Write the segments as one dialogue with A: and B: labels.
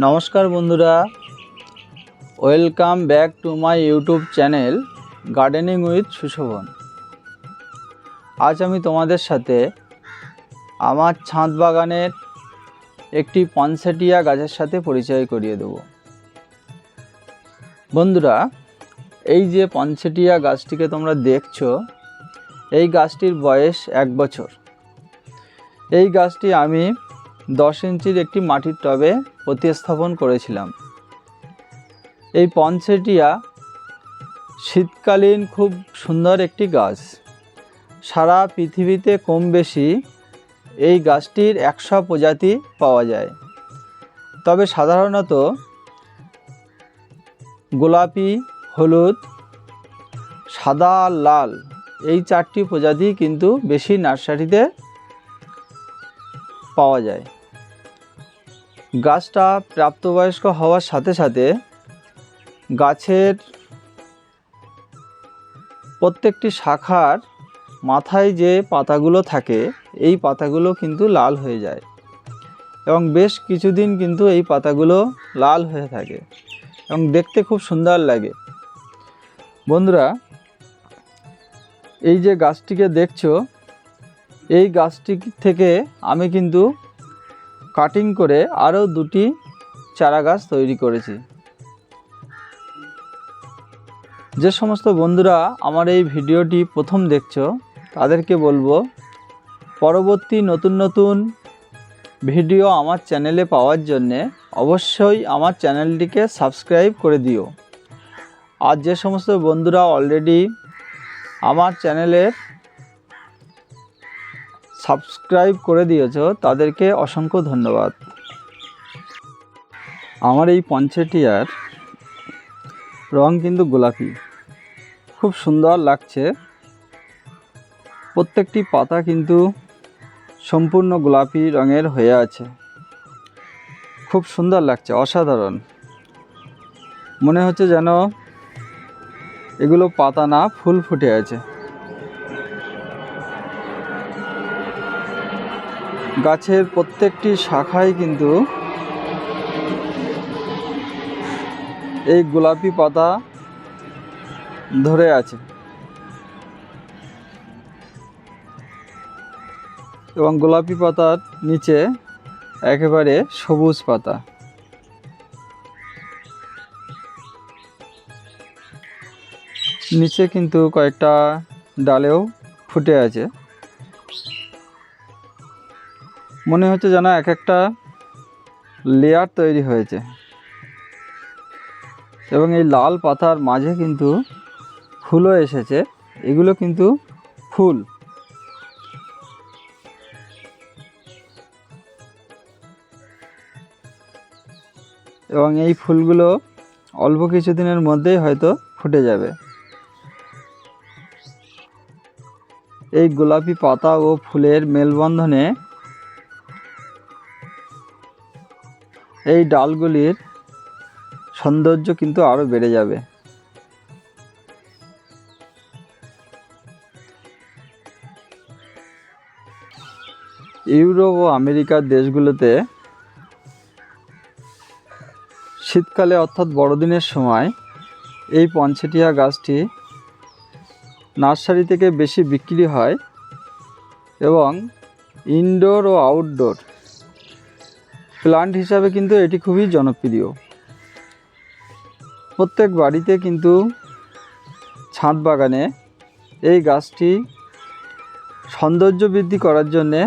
A: নমস্কার বন্ধুরা, welcome back to my YouTube channel gardening with Sushovan. আজ আমি তোমাদের সাথে আমার ছাদ বাগানের একটি পনসেটিয়া গাছের সাথে পরিচয় করিয়ে দেব। বন্ধুরা, এই যে পনসেটিয়া গাছটিকে তোমরা দেখছো, এই গাছটির বয়স 1 বছর। এই গাছটি আমি 10 ইঞ্চির একটি মাটির টবে প্রতিস্থাপন করেছিলাম। এই পনসেটিয়া শীতকালীন খুব সুন্দর একটি গাছ। সারা পৃথিবীতে কম বেশি এই গাছটির 100 প্রজাতি পাওয়া যায়। তবে সাধারণত গোলাপি, হলুদ, সাদা আর লাল এই 4টি প্রজাতি কিন্তু বেশি নার্সারিতে পাওয়া যায়। গাছটা প্রাপ্তবয়স্ক হওয়ার সাথে সাথে গাছের প্রত্যেকটি শাখার মাথায় যে পাতাগুলো থাকে, এই পাতাগুলো কিন্তু লাল হয়ে যায় এবং বেশ কিছুদিন কিন্তু এই পাতাগুলো লাল হয়ে থাকে এবং দেখতে খুব সুন্দর লাগে। বন্ধুরা, এই যে গাছটিকে দেখছো, এই গাছটি থেকে আমি কিন্তু কাটিং করে আরও 2টি চারা গাছ তৈরি করেছি। যে সমস্ত বন্ধুরা আমার এই ভিডিওটি প্রথম দেখছো, তাদেরকে বলবো পরবর্তী নতুন নতুন ভিডিও আমার চ্যানেলে পাওয়ার জন্যে অবশ্যই আমার চ্যানেলটিকে সাবস্ক্রাইব করে দিও। আর যে সমস্ত বন্ধুরা অলরেডি আমার চ্যানেলের সাবস্ক্রাইব করে দিয়েছো, তাদেরকে অসংখ্য ধন্যবাদ। আমার এই পনসেটিয়ার রং কিন্তু গোলাপি, খুব সুন্দর লাগছে। প্রত্যেকটি পাতা কিন্তু সম্পূর্ণ গোলাপি রঙের হয়ে আছে, খুব সুন্দর লাগছে, অসাধারণ। মনে হচ্ছে যেন এগুলো পাতা না, ফুল ফুটে আছে। গাছের প্রত্যেকটি শাখায় কিন্তু এই গোলাপি পাতা ধরে আছে এবং গোলাপি পাতার নিচে একেবারে সবুজ পাতা। নিচে কিন্তু কয়েকটা ডালেও ফুটে আছে। মনে হচ্ছে যেন এক একটা লেয়ার তৈরি হয়েছে এবং এই লাল পাতার মাঝে কিন্তু ফুলও এসেছে। এগুলো কিন্তু ফুল। এবং এই ফুলগুলো অল্প কিছুদিনের মধ্যেই হয়তো ফুটে যাবে। এই গোলাপি পাতা ও ফুলের মেলবন্ধনে এই ডালগুলির সৌন্দর্য কিন্তু আরও বেড়ে যাবে। ইউরোপ ও আমেরিকার দেশগুলোতে শীতকালে অর্থাৎ বড়দিনের সময় এই পনসেটিয়া গাছটি নার্সারি থেকে বেশি বিক্রি হয় এবং ইনডোর ও আউটডোর প্লান্ট হিসাবে কিন্তু এটি খুবই জনপ্রিয়। প্রত্যেক বাড়িতে কিন্তু ছাদ বাগানে এই গাছটি সৌন্দর্য বৃদ্ধি করার জন্যে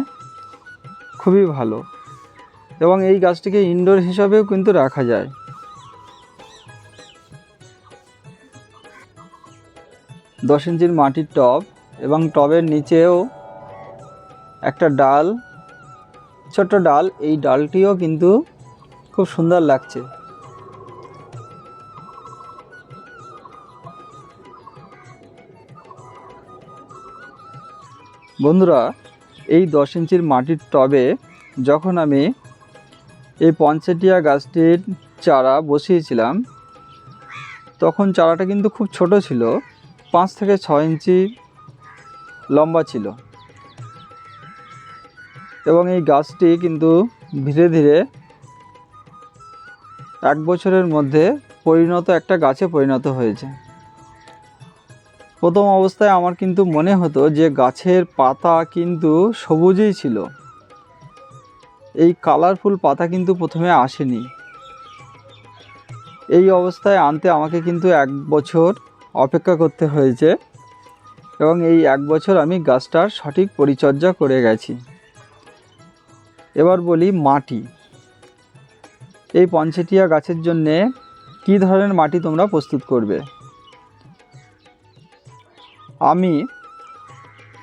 A: খুবই ভালো এবং এই গাছটিকে ইনডোর হিসাবেও কিন্তু রাখা যায়। দশ ইঞ্চির মাটির টব এবং টবের নিচেও একটা ডাল, ছোট্ট ডাল, এই ডালটিও কিন্তু খুব সুন্দর লাগছে। বন্ধুরা, এই 10 ইঞ্চির মাটির টবে যখন আমি এই পনসেটিয়া গাছটির চারা বসিয়েছিলাম, তখন চারাটা কিন্তু খুব ছোট ছিল, 5 থেকে 6 ইঞ্চি লম্বা ছিল এবং এই গাছটি কিন্তু ধীরে ধীরে 1 বছরের মধ্যে একটা গাছে পরিণত হয়েছে। প্রথম অবস্থায় আমার কিন্তু মনে হতো যে গাছের পাতা কিন্তু সবুজই ছিল, এই কালারফুল পাতা কিন্তু প্রথমে আসেনি। এই অবস্থায় আনতে আমাকে কিন্তু 1 বছর অপেক্ষা করতে হয়েছে এবং এই 1 বছর আমি গাছটার সঠিক পরিচর্যা করে গেছি। এবার বলি মাটি। এই পনসেটিয়া গাছের জন্যে কী ধরনের মাটি তোমরা প্রস্তুত করবে। আমি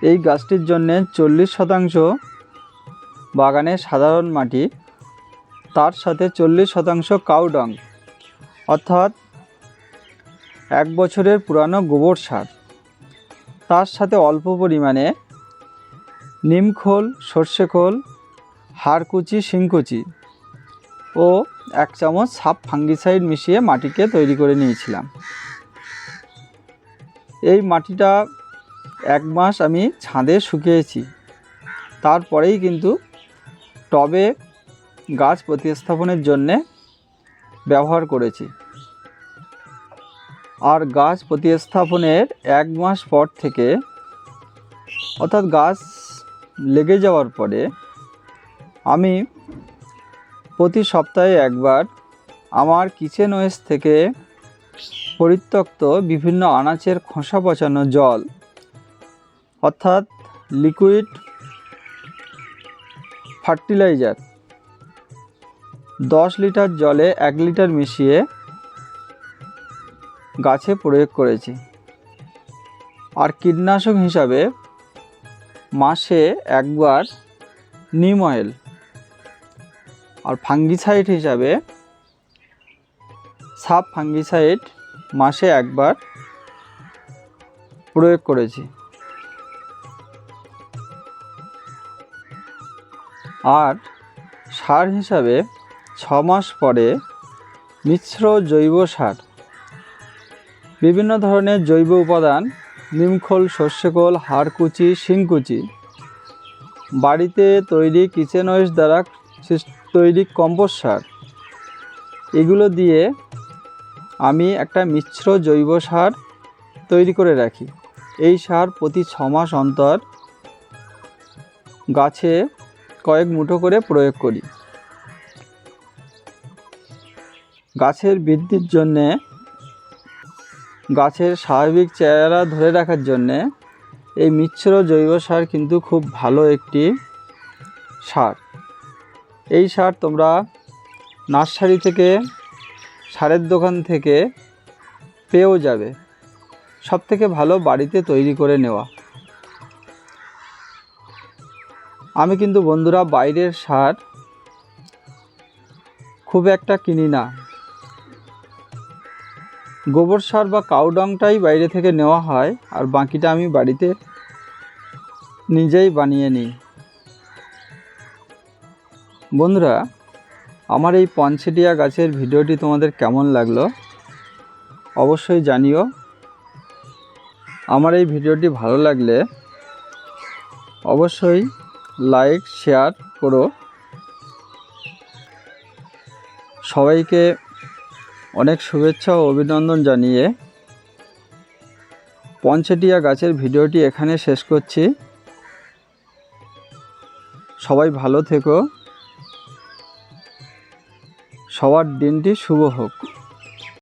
A: এই গাছটির জন্যে 40% বাগানের সাধারণ মাটি, তার সাথে 40% কাউ ডাং অর্থাৎ 1 বছরের পুরানো গোবর সার, তার সাথে অল্প পরিমাণে নিমখোল, সর্ষে খোল, হাড়কুচি, শিংকুচি ও 1 চামচ সাব ফাঙ্গিসাইড মিশিয়ে মাটিকে তৈরি করে নিয়েছিলাম। এই মাটিটা 1 মাস আমি ছাদে শুকিয়েছি, তারপরেই কিন্তু টবে গাছ প্রতিস্থাপনের জন্যে ব্যবহার করেছি। আর গাছ প্রতিস্থাপনের 1 মাস পর থেকে, অর্থাৎ গাছ লেগে যাওয়ার পরে, আমি প্রতি সপ্তাহে একবার আমার কিচেন ওয়েস্ট থেকে পরিত্যক্ত বিভিন্ন আনাজের খোসা পচানো জল, অর্থাৎ লিকুইড ফার্টিলাইজার, 10 লিটার জলে 1 লিটার মিশিয়ে গাছে প্রয়োগ করেছি। আর কীটনাশক হিসাবে মাসে একবার নিম অয়েল, আর ফাঙ্গিসাইড হিসাবে সাব ফাঙ্গিসাইড মাসে একবার প্রয়োগ করেছি। আর সার হিসাবে 6 মাস পরে মিশ্র জৈব সার, বিভিন্ন ধরনের জৈব উপাদান, নিমখোল, সর্ষে খোল, হাড়কুচি, শিংকুচি, বাড়িতে তৈরি কিচেন ওয়েস্ট দ্বারা তৈরি কম্পোস্ট সার, এগুলো দিয়ে আমি একটা মিশ্র জৈব সার তৈরি করে রাখি। এই সার প্রতি 6 মাস অন্তর গাছে কয়েক মুঠো করে প্রয়োগ করি। গাছের বৃদ্ধির জন্যে, গাছের স্বাভাবিক চেহারা ধরে রাখার জন্যে এই মিশ্র জৈব সার কিন্তু খুব ভালো একটি সার। এই সার তোমরা নার্সারি থেকে, সারের দোকান থেকে পেয়েও যাবে। সবথেকে ভালো বাড়িতে তৈরি করে নেওয়া। আমি কিন্তু বন্ধুরা বাইরের সার খুব একটা কিনি না। গোবর সার বা কাউ ডাংটাই বাইরে থেকে নেওয়া হয়, আর বাকিটা আমি বাড়িতে নিজেই বানিয়ে নিই। বন্ধুরা, আমার এই পনসেটিয়া গাছের ভিডিওটি তোমাদের কেমন লাগলো অবশ্যই জানিও। আমার এই ভিডিওটি ভালো লাগলে অবশ্যই লাইক, শেয়ার করো। সবাইকে অনেক শুভেচ্ছা ও অভিনন্দন জানিয়ে পনসেটিয়া গাছের ভিডিওটি এখানে শেষ করছি। সবাই ভালো থেকো, সবার দিনটি শুভ হোক।